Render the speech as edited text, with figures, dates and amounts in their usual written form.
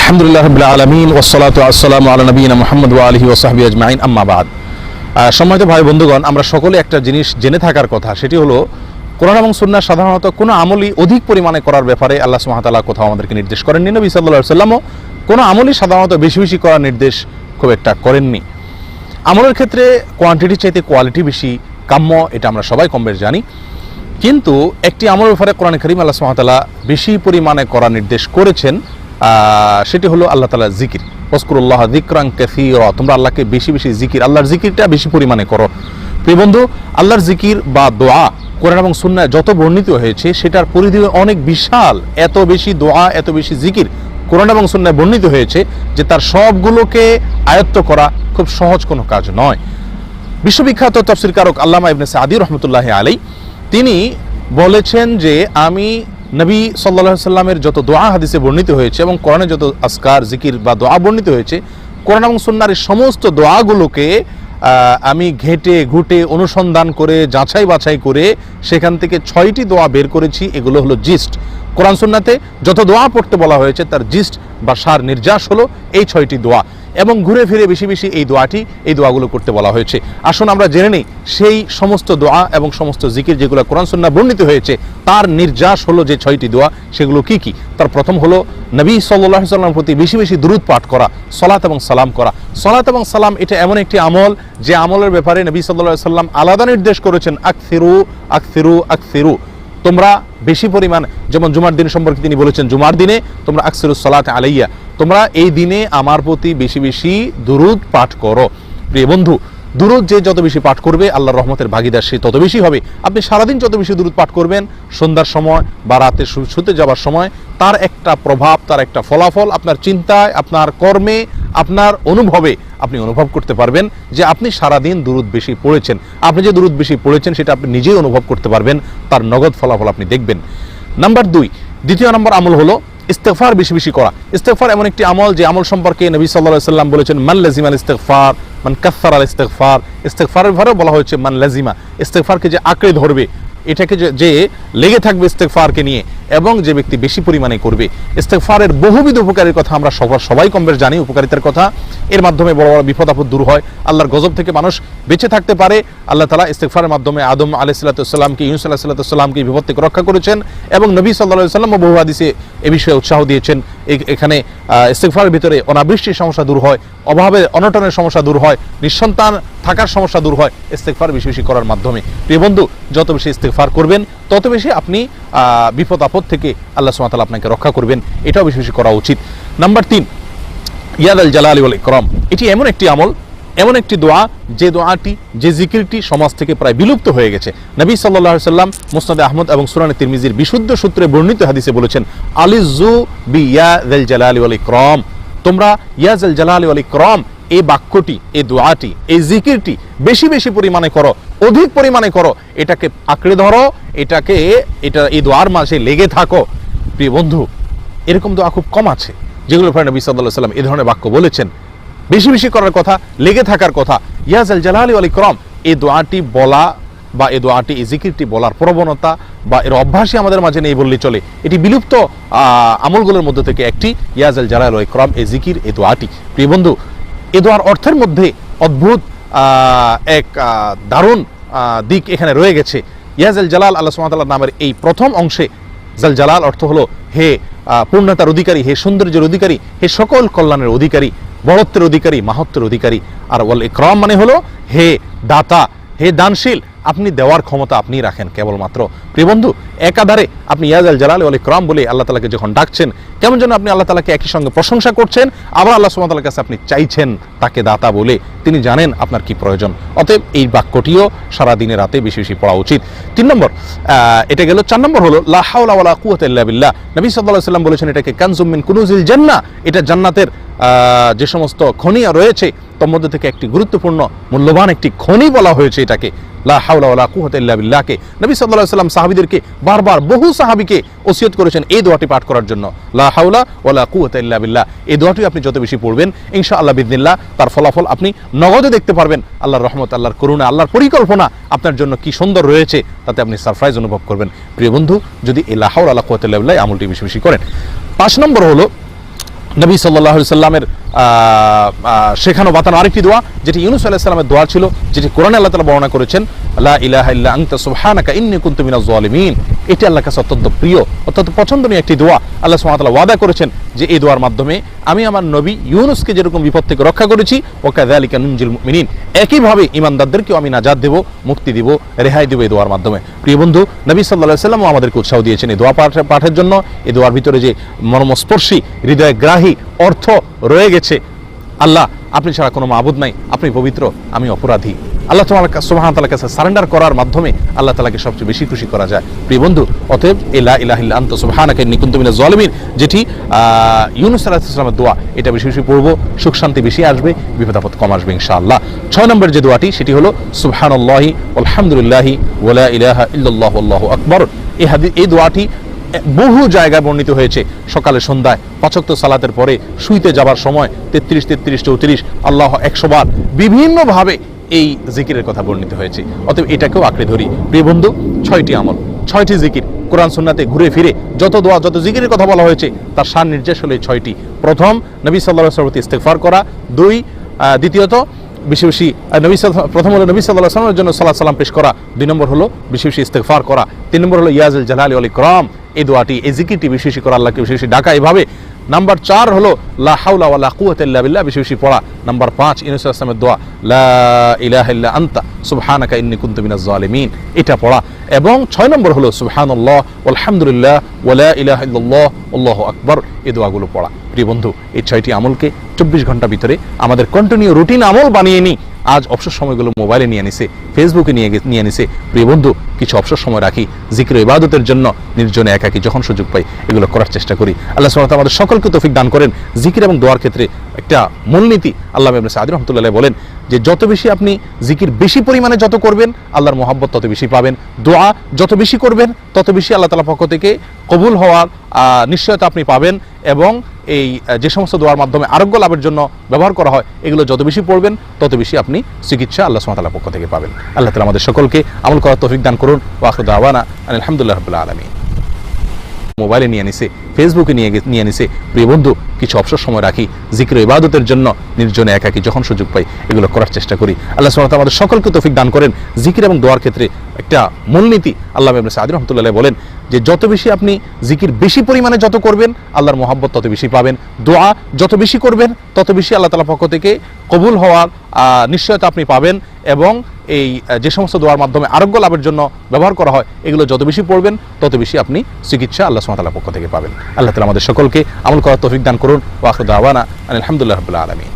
আলহামদুলিল্লাহ রাব্বিল আলামিন ওয়াসসালাতু ওয়াসসালামু আলা নবিয়িনা মুহাম্মদ ওয়া আলিহি ওয়া সাহবিহি আজমাইন আম্মা বাদ। সম্মানিত ভাই বন্ধুগণ, আমরা সকলে একটা জিনিস জেনে থাকার কথা, সেটি হলো কোরআন এবং সুন্নাহ সাধারণত কোনো আমলই অধিক পরিমাণে করার ব্যাপারে আল্লাহ সুবহানাহু ওয়া তাআলা কোথাও আমাদেরকে নির্দেশ করেননি। নবী সাল্লাল্লাহু আলাইহি ওয়াসাল্লামও কোনো আমলই সাধারণত বেশি বেশি করার নির্দেশ খুব একটা করেননি। আমলের ক্ষেত্রে কোয়ান্টিটি চাইতে কোয়ালিটি বেশি কাম্য, এটা আমরা সবাই কম বেশ জানি। কিন্তু একটি আমলের ব্যাপারে কোরআন কারীম আল্লাহ সুবহানাহু ওয়া তাআলা বেশি পরিমাণে করার নির্দেশ করেছেন, সেটি হলো আল্লাহ তাআলার জিকির। ওয়াজকুরুল্লাহ যিকরান কাসীরা, তোমরা আল্লাহকে বেশি বেশি জিকির, আল্লাহর জিকিরটা বেশি পরিমাণে করো। প্রিয় বন্ধু, আল্লাহর জিকির বা দোয়া কোরআন এবং সুন্নাহয় যত বর্ণিত হয়েছে সেটার পরিধি অনেক বিশাল। এত বেশি দোয়া, এত বেশি জিকির কোরআন এবং সুন্নাহয় বর্ণিত হয়েছে যে তার সবগুলোকে আয়ত্ত করা খুব সহজ কোনো কাজ নয়। বিশ্ববিখ্যাত তাফসীরকারক আল্লামা ইবনে সাঈদী রাহমাতুল্লাহি আলাইহি তিনি বলেছেন যে আমি নবী সাল্লাল্লাহু আলাইহি সাল্লামের যত দোয়া হাদিসে বর্ণিত হয়েছে এবং কোরআনে যত আজকার জিকির বা দোয়া বর্ণিত হয়েছে, কোরআন এবং সুন্নাহর সমস্ত দোয়াগুলোকে আমি ঘেটে ঘুটে অনুসন্ধান করে যাচাই বাছাই করে সেখান থেকে 6টি দোয়া বের করেছি। এগুলো হলো জিস্ট। কোরআন সুন্নাতে যত দোয়া পড়তে বলা হয়েছে তার জিস্ট বা সার নির্যাস হলো এই 6টি দোয়া, এবং ঘুরে ফিরে বেশি বেশি এই দোয়াগুলো করতে বলা হয়েছে। আসুন আমরা জেনে নিই সেই সমস্ত দোয়া এবং সমস্ত জিকির যেগুলো কোরআন সুন্নাহ বর্ণিত হয়েছে তার নির্যাস হলো যে 6টি দোয়া, সেগুলো কি কি। তার প্রথম হলো নবী সাল্লাল্লাহু আলাইহি ওয়াসাল্লামের প্রতি বেশি বেশি দুরূদ পাঠ করা, সালাত এবং সালাম করা। সালাত এবং সালাম এটা এমন একটি আমল যে আমলের ব্যাপারে নবী সাল্লাল্লাহু আলাইহি ওয়াসাল্লাম আলাদা নির্দেশ করেছেন, আকসিরু আকসিরু আকসিরু, তোমরা বেশি পরিমাণ, যেমন জুমার দিন সম্পর্কে তিনি বলেছেন জুমার দিনে তোমরা আকসিরুস সালাত আলাইয়া, তোমরা এই দিনে আমার প্রতি বেশি বেশি দুরূদ পাঠ করো। প্রিয় বন্ধু, দুরূদ যে যত বেশি পাঠ করবে আল্লাহর রহমতের ভাগীদার সে তত বেশি হবে। আপনি সারাদিন যত বেশি দুরূদ পাঠ করবেন, সন্ধ্যার সময় বা রাতে শুতে যাওয়ার সময় তার একটা প্রভাব, তার একটা ফলাফল আপনার চিন্তায়, আপনার কর্মে, আপনার অনুভবে আপনি অনুভব করতে পারবেন যে আপনি সারাদিন দুরূদ বেশি পড়েছেন। আপনি যে দুরূদ বেশি পড়েছেন সেটা আপনি নিজেই অনুভব করতে পারবেন, তার নগদ ফলাফল আপনি দেখবেন। নাম্বার 2, দ্বিতীয় নম্বর আমল হলো ইস্তেগফার বেশি বেশি করা। ইস্তেগফার এমন একটি আমল যে আমল সম্পর্কে নবী সাল্লাল্লাহু আলাইহি ওয়াসাল্লাম বলেছেন মান লাজিমাল ইস্তেগফার মান কাসসারা আল ইস্তেগফার। ইস্তেগফারের ব্যাপারে বলা হয়েছে মান লাজিমা, ইস্তেগফারকে যে আঁকড়ে ধরবে, এটাকে যে লেগে থাকবে ইস্তেগফারকে নিয়ে, এবং যে ব্যক্তি বেশি পরিমাণে করবে। ইস্তেগফারের বহুবিধ উপকারের কথা আমরা সবাই কম বেশ জানি, উপকারিতার কথা। এর মাধ্যমে বড় বড় বিপদ আপদ দূর হয়, আল্লাহর গজব থেকে মানুষ বেঁচে থাকতে পারে। আল্লাহ তাআলা ইস্তেগফারের মাধ্যমে আদম আলাইহিস সালাতুসসালামকে, ইউনূস আলাইহিস সালাতুসসালামকে বিপদ থেকে রক্ষা করেছেন, এবং নবী সাল্লাল্লাহু আলাইহি ওয়াসাল্লাম বহু হাদিসে এ বিষয়ে উৎসাহ দিয়েছেন। এখানে ইস্তেগফারের ভিতরে অনাবৃষ্টির সমস্যা দূর হয়, অভাবে অনটনের সমস্যা দূর হয়, নিঃসন্তান থাকার সমস্যা দূর হয় ইস্তেগফার বেশি বেশি করার মাধ্যমে। প্রিয় বন্ধু, যত বেশি ইস্তেগফার করবেন তত বেশি আপনি বিপদ আপদ থেকে আল্লাহ সুবহানাহু ওয়া তাআলা আপনাকে রক্ষা করবেন, এটাও বেশি বেশি করা উচিত। নাম্বার 3, ইয়াদাল জালালি ওয়াল ইকরাম। এটি এমন একটি আমল, এমন একটি দোয়া যে দোয়াটি, যে জিকিরটি সমাজ থেকে প্রায় বিলুপ্ত হয়ে গেছে। নবী সাল্লাল্লাহু আলাইহি ওয়াসাল্লাম মুসনাদে আহমদ এবং সুনানে তিরমিজির বিশুদ্ধ সূত্রে বর্ণিত হাদিসে বলেছেন আলিজু বি ইয়াদাল জালালি ওয়াল ইকরাম, তোমরা ইয়াদাল জালালি ওয়াল ইকরাম এই বাক্যটি, এই দোয়াটি, এই জিকিরটি বেশি বেশি পরিমাণে করো, অধিক পরিমাণে করো, এটাকে আঁকড়ে ধরো, এই দোয়ার মাঝে লেগে থাকো। প্রিয় বন্ধু, এরকম দোয়া খুব কম আছে যেগুলো নবী সাল্লাল্লাহু আলাইহি ওয়াসাল্লাম এই ধরনের বাক্য বলেছেন। বেশি বেশি করার কথা, লেগে থাকার কথা। ইয়াজাল জালালি ওয়াল ইকরাম এই দোয়াটি বলা বা এই দোয়াটি, এই জিকিরটি বলার প্রবণতা বা এর অভ্যাসই আমাদের মাঝে নেই বললেই চলে। এটি বিলুপ্ত আমলগুলোর মধ্যে থেকে একটি, ইয়াজাল জালালি ওয়াল ইকরাম, এই জিকির, এই দোয়াটি। প্রিয় বন্ধু, এই দোয়ার অর্থের মধ্যে অদ্ভুত এক দারুণ দিক এখানে রয়ে গেছে। ইয়াজাল জালাল, আল্লাহ সুবহানাহু ওয়া তাআলার নামের এই প্রথম অংশে জাল জালাল অর্থ হলো হে পূর্ণতার অধিকারী, হে সৌন্দর্যের অধিকারী, হে সকল কল্যাণের অধিকারী, বড়ত্বের অধিকারী, মাহাত্ম্যের অধিকারী। আর ওয়াল ইকরাম মানে হলো হে দাতা, হে দানশীল, আপনি দেওয়ার ক্ষমতা আপনিই রাখেন কেবলমাত্র। প্রিয় বন্ধু, একাধারে আপনি ইয়াজাল জালাল ওয়াল ইকরাম বলে আল্লাহ তাআলাকে যখন ডাকছেন, কেমন যেন আপনি আল্লাহ তাআলাকে একই সঙ্গে প্রশংসা করছেন, আবার আল্লাহ সুবহানাহু ওয়া তাআলার কাছে আপনি চাইছেন তাকে দাতা বলে। তিনি জানেন আপনার কি প্রয়োজন। অতএব এই বাক্যটিও সারা দিনে রাতে বেশি বেশি পড়া উচিত। 3 নম্বর, এটা গেল। 4 নম্বর হলো লা হাওলা ওয়ালা কুওয়াতা ইল্লা বিল্লাহ। নবী সাল্লাল্লাহু আলাইহি ওয়াসাল্লাম বলেছেন এটাকে কানজুম মিন কুনুজিল জান্নাহ, এটা জান্নাতের যে সমস্ত খনি রয়েছে তার মধ্যে থেকে একটি গুরুত্বপূর্ণ মূল্যবান একটি খনি বলা হয়েছে এটাকে, লা হাওলা ওয়ালা কুওয়াতা ইল্লা বিল্লাহকে। নবী সাল্লাল্লাহু আলাইহি ওয়াসাল্লাম সাহাবীদেরকে বারবার, বহু সাহাবীকে ওসিয়ত করেছেন এই দোয়াটি পাঠ করার জন্য, লা হাওলা ওয়ালা কুওয়াতা ইল্লা বিল্লাহ। এই দোয়াটি আপনি যত বেশি পড়বেন ইনশাআল্লাহ বিইذনিল্লাহ তার ফলাফল আপনি নগদে দেখতে পারবেন। আল্লাহর রহমত, আল্লাহর করুণা, আল্লাহর পরিকল্পনা আপনার জন্য কি সুন্দর রয়েছে তাতে আপনি সারপ্রাইজ অনুভব করবেন। প্রিয় বন্ধু, যদি এই লা হাওলা ওয়ালা কুওয়াতা ইল্লা বিল্লাহ আমলটি বেশি বেশি করেন। 5 নম্বর হলো নবী সাল্লাল্লাহু আলাইহি সাল্লামের শেখানো বাতানো আরেকটি দোয়া, যেটি ইউনূস আলাইহিস সালামের দোয়া ছিল, যেটি কোরআনে আল্লাহ তাআলা বর্ণনা করেছেন, লা ইলাহা ইল্লা আনতা সুবহানাকা ইন্নী কুনতু মিনাজ জালিমিন। এটি আল্লাহর কাছে অত্যন্ত প্রিয়, অত্যন্ত পছন্দনীয় একটি দোয়া। আল্লাহ সুবহানাহু ওয়া তাআলা ওয়াদা করেছেন যে এই দোয়ার মাধ্যমে আমি আমার নবী ইউনূসকে যেরকম বিপদ থেকে রক্ষা করেছি, ওয়া কাযালিকা নুনজিল মুমিনিন, একইভাবে ঈমানদারদেরকেও আমি নাজাত দেব, মুক্তি দিব, রেহাই দেব এই দোয়ার মাধ্যমে। প্রিয় বন্ধু, নবী সাল্লাল্লাহু আলাইহি সাল্লামও আমাদেরকে উৎসাহ দিয়েছেন এই দোয়া পাঠের জন্য। এই দোয়ার ভিতরে যে মর্মস্পর্শী, হৃদয়গ্রাহী অর্থ রয়ে গেছে, আল্লাহ আপনি ছাড়া কোনো মাবুদ নাই, আপনি পবিত্র, আমি অপরাধী। আল্লাহ সুবহানাহু ওয়া তাআলার কাছে সারেন্ডার করার মাধ্যমে আল্লাহ তাআলাকে সবচেয়ে বেশি খুশি করা যায়। প্রিয় বন্ধু, অতএব এই লা ইলাহা ইল্লা আনতা সুবহানাকা ইন্নী কুনতু মিনাজ জালিমিন, যেটি ইউনূস আলাইহিস সালামের দোয়া, এটা বেশি বেশি পড়ব, সুখ শান্তি বেশি আসবে, বিপদ আপদ কম আসবে ইনশাআল্লাহ। 6 নম্বর যে দোয়াটি সেটি হলো সুবহানাল্লাহি ওয়ালহামদুলিল্লাহি ওয়া লা ইলাহা ইল্লাল্লাহু আল্লাহু আকবার। এই দোয়াটি বহু জায়গায় বর্ণিত হয়েছে। সকালে সন্ধ্যায় 5 ওয়াক্ত সালাতের পরে শুইতে যাবার সময় 33, 33, 34 আল্লাহ 100 বার বিভিন্নভাবে এই জিকিরের কথা বর্ণিত হয়েছে। অতএব এটাকেও আঁকড়ে ধরি। প্রিয় বন্ধু, 6টি আমল, 6টি জিকির কোরআন সুন্নাতে ঘুরে ফিরে যত দোয়া, যত জিকিরের কথা বলা হয়েছে তার শান নির্দেশ হলো 6টি। প্রথম, নবী সাল্লাল্লাহু আলাইহি ওয়াসাল্লাম ইস্তেগফার করা। দ্বিতীয়ত বেশি বেশি প্রথম হলো নবী সাল্লাল্লাহু আলাইহি ওয়াসাল্লামের জন্য সালাত সালাম পেশ করা। 2 নম্বর হলো বেশি বেশি ইস্তেগফার করা। 3 নম্বর হলো ইয়াজুল জালালি ওয়াল ইকরাম, এই দোয়াটি, এই জিকিরটি বেশি বেশি করা, আল্লাহকে বেশি বেশি ডাকা এভাবে। নাম্বার 4 হলো লা হাওলা ওয়ালা কুওয়াতা ইল্লা বিল্লাহ, বেশি বেশি পড়া। নাম্বার 5 ইউনূস আলাইহিস সালামের দোয়া, লা ইলাহা ইল্লা আনতা সুবহানাকা ইন্নী কুনতু মিনাজ জালিমিন, এটা পড়া। এবং 6 নম্বর হলো সুবহানাল্লাহ ওয়ালহামদুলিল্লাহ ওয়া লা ইলাহা ইল্লাল্লাহ আল্লাহু আকবার, এই দোয়াগুলো পড়া। প্রিয় বন্ধু, এই 6টি আমলকে 24 ঘন্টা ভিতরে আমাদের কন্টিনিউ রুটিন আমল বানিয়ে নিই। আজ অবসর সময়গুলো মোবাইলে নিয়ে নিছে, ফেসবুকে নিয়ে নিছে। প্রিয় বন্ধু, কিছু অবসর সময় রাখি জিকির ও ইবাদতের জন্য, নির্জনে একাকী যখন সুযোগ পাই এগুলো করার চেষ্টা করি। আল্লাহ সুবহানাহু ওয়া তাআলা আমাদের সকলকে তৌফিক দান করেন। জিকির এবং দোয়ার ক্ষেত্রে একটা মূলনীতি আল্লামা ইবনে সাঈদী রাহমাতুল্লাহ বলেন যে যত বেশি আপনি জিকির বেশি পরিমাণে যত করবেন, আল্লাহর মহব্বত তত বেশি পাবেন। দোয়া যত বেশি করবেন, তত বেশি আল্লাহ তাআলার পক্ষ থেকে কবুল হওয়ার নিশ্চয়তা আপনি পাবেন। এবং এই যে সমস্ত দোয়ার মাধ্যমে আরোগ্য লাভের জন্য ব্যবহার করা হয়, এগুলো যত বেশি পড়বেন তত বেশি আপনি চিকিৎসা আল্লাহ সুবহানাহু ওয়া তাআলার পক্ষ থেকে পাবেন। আল্লাহ তাআলা আমাদের সকলকে আমল করার তৌফিক দান করুন। ওয়া আখিরু দাওয়ানা আলহামদুলিল্লাহি রাব্বিল আলামিন। মোবাইলে নিয়ে নিছে, ফেসবুকে নিয়ে নিছে। প্রিয় বন্ধু, কিছু অবসর সময় রাখি জিকির ও ইবাদতের জন্য, নির্জনে একাকী যখন সুযোগ পাই এগুলো করার চেষ্টা করি। আল্লাহ সুবহানাহু ওয়া তাআলা আমাদের সকলকে তৌফিক দান করেন। জিকির এবং দোয়ার ক্ষেত্রে একটা মূলনীতি আল্লামা ইবনে সাঈদী রাহমাতুল্লাহ বলেন যে যত বেশি আপনি জিকির বেশি পরিমাণে যত করবেন, আল্লাহর মহব্বত তত বেশি পাবেন। দোয়া যত বেশি করবেন, তত বেশি আল্লাহ তাআলার পক্ষ থেকে কবুল হওয়ার নিশ্চয়তা আপনি পাবেন। এবং এই যে সমস্ত দোয়ার মাধ্যমে আরোগ্য লাভের জন্য ব্যবহার করা হয়, এগুলো যত বেশি পড়বেন তত বেশি আপনি চিকিৎসা আল্লাহ সুবহানাহু ওয়া তাআলার পক্ষ থেকে পাবেন। আল্লাহ তাআলা আমাদের সকলকে আমল করার তৌফিক দান করুন। ওয়া আখিরু দাওয়ানা আলহামদুলিল্লাহি রাব্বিল আলামিন।